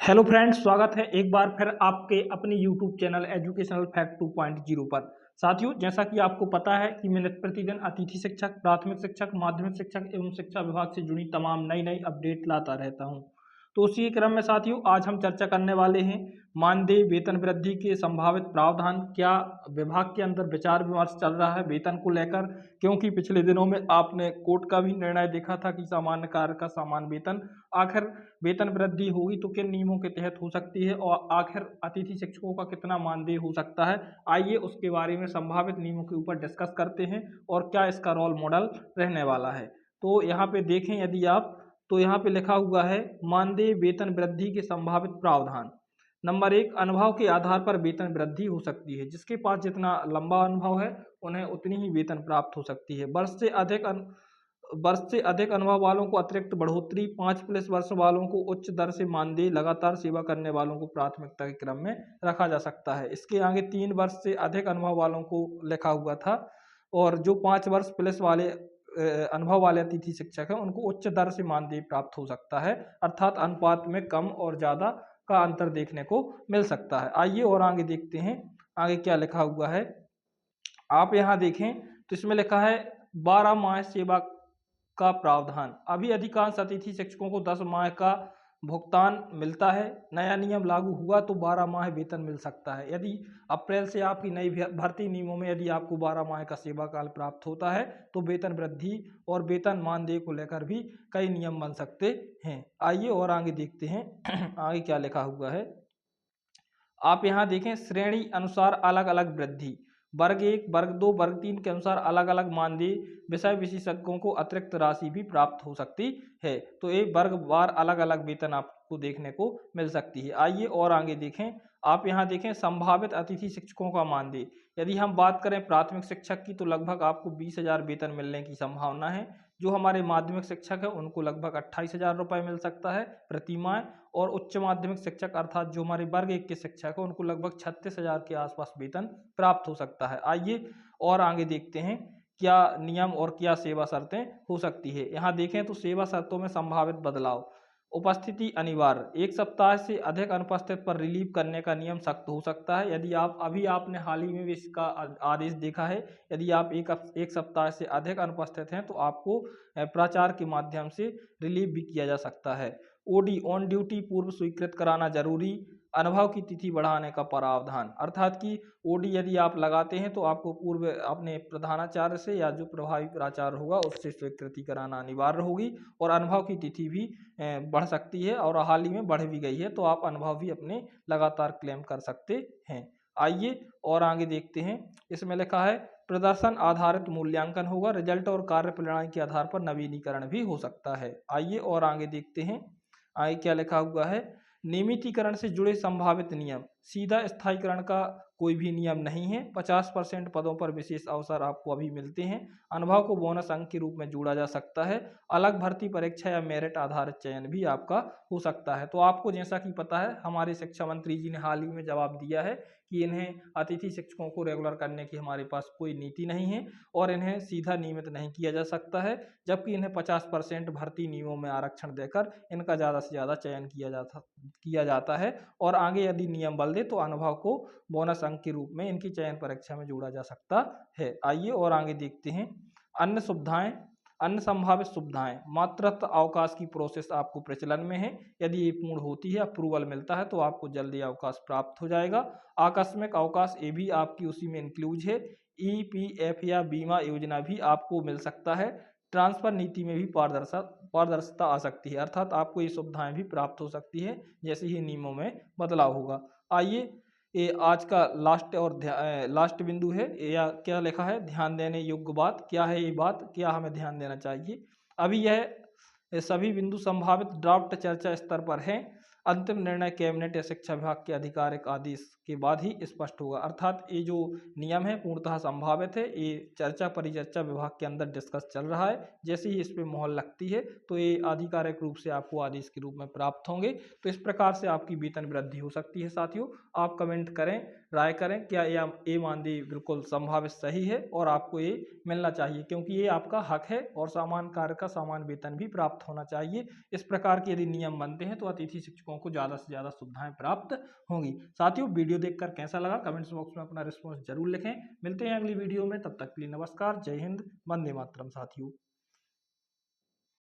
Hello friends, स्वागत है एक बार फिर आपके अपने यूट्यूब चैनल एजुकेशनल फैक्ट 2.0 पर। साथियों, जैसा कि आपको पता है कि मैं नित्य प्रतिदिन अतिथि शिक्षक, प्राथमिक शिक्षक, माध्यमिक शिक्षक एवं शिक्षा विभाग से जुड़ी तमाम नई नई अपडेट लाता रहता हूं। तो उसी क्रम में साथियों, आज हम चर्चा करने वाले हैं मानदेय वेतन वृद्धि के संभावित प्रावधान। क्या विभाग के अंदर विचार विमर्श चल रहा है वेतन को लेकर? क्योंकि पिछले दिनों में आपने कोर्ट का भी निर्णय देखा था कि सामान्य कार्य का समान वेतन, आखिर वेतन वृद्धि होगी तो किन नियमों के तहत हो सकती है और आखिर अतिथि शिक्षकों का कितना मानदेय हो सकता है। आइए उसके बारे में संभावित नियमों के ऊपर डिस्कस करते हैं और क्या इसका रोल मॉडल रहने वाला है। तो यहाँ पे देखें यदि आप, तो यहाँ पे लिखा हुआ है मानदेय वेतन वृद्धि के संभावित प्रावधान। नंबर एक, अनुभव के आधार पर वेतन वृद्धि हो सकती है। जिसके पास जितना लंबा अनुभव है उन्हें उतनी ही वेतन प्राप्त हो सकती है। वर्ष से अधिक अनुभव वालों को अतिरिक्त बढ़ोतरी, 5+ वर्ष वालों को उच्च दर से मानदेय, लगातार सेवा करने वालों को प्राथमिकता के क्रम में रखा जा सकता है। इसके आगे 3 वर्ष से अधिक अनुभव वालों को लिखा हुआ था, और जो 5 वर्ष प्लस वाले अनुभव वाले अतिथि शिक्षक हैं उनको उच्च दर से मानदेय प्राप्त हो सकता है। अर्थात अनुपात में कम और ज्यादा का अंतर देखने को मिल सकता है। आइए और आगे देखते हैं आगे क्या लिखा हुआ है। आप यहाँ देखें तो इसमें लिखा है 12 माह सेवा का प्रावधान। अभी अधिकांश अतिथि शिक्षकों को 10 माह का भुगतान मिलता है। नया नियम लागू हुआ तो 12 माह वेतन मिल सकता है। यदि अप्रैल से आपकी नई भर्ती नियमों में यदि आपको 12 माह का सेवा काल प्राप्त होता है तो वेतन वृद्धि और वेतन मानदेय को लेकर भी कई नियम बन सकते हैं। आइए और आगे देखते हैं आगे क्या लिखा हुआ है। आप यहाँ देखें श्रेणी अनुसार अलग अलग वृद्धि, वर्ग 1, वर्ग 2, वर्ग 3 के अनुसार अलग अलग मानदेय, विषय विशेषज्ञों को अतिरिक्त राशि भी प्राप्त हो सकती है। तो एक वर्ग वार अलग अलग वेतन आपको देखने को मिल सकती है। आइए और आगे देखें। आप यहाँ देखें संभावित अतिथि शिक्षकों का मानदेय। यदि हम बात करें प्राथमिक शिक्षक की तो लगभग आपको 20,000 वेतन मिलने की संभावना है। जो हमारे माध्यमिक शिक्षक है उनको लगभग 28,000 रुपये मिल सकता है प्रति माह। और उच्च माध्यमिक शिक्षक अर्थात जो हमारे वर्ग 1 के शिक्षक है उनको लगभग 36,000 के आसपास वेतन प्राप्त हो सकता है। आइए और आगे देखते हैं क्या नियम और क्या सेवा शर्तें हो सकती है। यहाँ देखें तो सेवा शर्तों में संभावित बदलाव। उपस्थिति अनिवार्य, 1 सप्ताह से अधिक अनुपस्थित पर रिलीव करने का नियम सख्त हो सकता है। यदि आप आपने हाल ही में भी इसका आदेश देखा है, यदि आप एक सप्ताह से अधिक अनुपस्थित हैं तो आपको प्राचार के माध्यम से रिलीव भी किया जा सकता है। ओडी ऑन ड्यूटी पूर्व स्वीकृत कराना जरूरी, अनुभव की तिथि बढ़ाने का प्रावधान। अर्थात कि ओडी यदि आप लगाते हैं तो आपको पूर्व अपने प्रधानाचार्य से या जो प्रभावी प्राचार्य होगा उससे स्वीकृति कराना अनिवार्य होगी। और अनुभव की तिथि भी बढ़ सकती है और हाल ही में बढ़ भी गई है, तो आप अनुभव भी अपने लगातार क्लेम कर सकते हैं। आइए और आगे देखते हैं। इसमें लिखा है प्रदर्शन आधारित मूल्यांकन होगा, रिजल्ट और कार्य प्रणाली के आधार पर नवीनीकरण भी हो सकता है। आइए और आगे देखते हैं आगे क्या लिखा हुआ है। नियमितीकरण से जुड़े संभावित नियम, सीधा स्थायीकरण का कोई भी नियम नहीं है। 50% पदों पर विशेष अवसर आपको अभी मिलते हैं। अनुभव को बोनस अंक के रूप में जोड़ा जा सकता है। अलग भर्ती परीक्षा या मेरिट आधारित चयन भी आपका हो सकता है। तो आपको जैसा कि पता है हमारे शिक्षा मंत्री जी ने हाल ही में जवाब दिया है कि इन्हें अतिथि शिक्षकों को रेगुलर करने की हमारे पास कोई नीति नहीं है और इन्हें सीधा नियमित नहीं किया जा सकता है, जबकि इन्हें 50% भर्ती नियमों में आरक्षण देकर इनका ज़्यादा से ज़्यादा चयन किया जाता है। और आगे यदि नियम बल दे तो अनुभव को बोनस अंक के रूप में इनकी चयन परीक्षा में जोड़ा जा सकता है। आइए और आगे देखते हैं। अन्य सुविधाएं, अन्य संभावित सुविधाएं, मातृत्व अवकाश की प्रोसेस आपको प्रचलन में है। यदि ये पूर्ण होती है, अप्रूवल मिलता है तो आपको जल्दी अवकाश प्राप्त हो जाएगा। आकस्मिक अवकाश ये भी आपकी उसी में इंक्लूज है। ईपीएफ या बीमा योजना भी आपको मिल सकता है। ट्रांसफर नीति में भी पारदर्शिता आ सकती है, अर्थात आपको ये सुविधाएं भी प्राप्त हो सकती है जैसे ही नियमों में बदलाव होगा। आइए, ये आज का लास्ट बिंदु है या क्या लिखा है, ध्यान देने योग्य बात क्या है, ये बात क्या हमें ध्यान देना चाहिए। अभी यह सभी बिंदु संभावित ड्राफ्ट चर्चा स्तर पर हैं। अंतिम निर्णय कैबिनेट या शिक्षा विभाग के आधिकारिक आदेश के बाद ही स्पष्ट होगा। अर्थात ये जो नियम है पूर्णतः संभावित है, ये चर्चा परिचर्चा विभाग के अंदर डिस्कस चल रहा है। जैसे ही इस पर मोहर लगती है तो ये आधिकारिक रूप से आपको आदेश के रूप में प्राप्त होंगे। तो इस प्रकार से आपकी वेतन वृद्धि हो सकती है। साथियों, आप कमेंट करें, राय करें, क्या ये मानदेय बिल्कुल संभावित सही है और आपको ये मिलना चाहिए, क्योंकि ये आपका हक है और समान कार्य का समान वेतन भी प्राप्त होना चाहिए। इस प्रकार के यदि नियम बनते हैं तो अतिथि शिक्षकों शिक्षकों को ज़्यादा से ज़्यादा सुविधाएं प्राप्त होंगी। साथियों, वीडियो देखकर कैसा लगा कमेंट्स बॉक्स में अपना रिस्पॉन्स जरूर लिखें। मिलते हैं अगली वीडियो में, तब तक के लिए नमस्कार, जय हिंद, वंदे मातरम साथियों।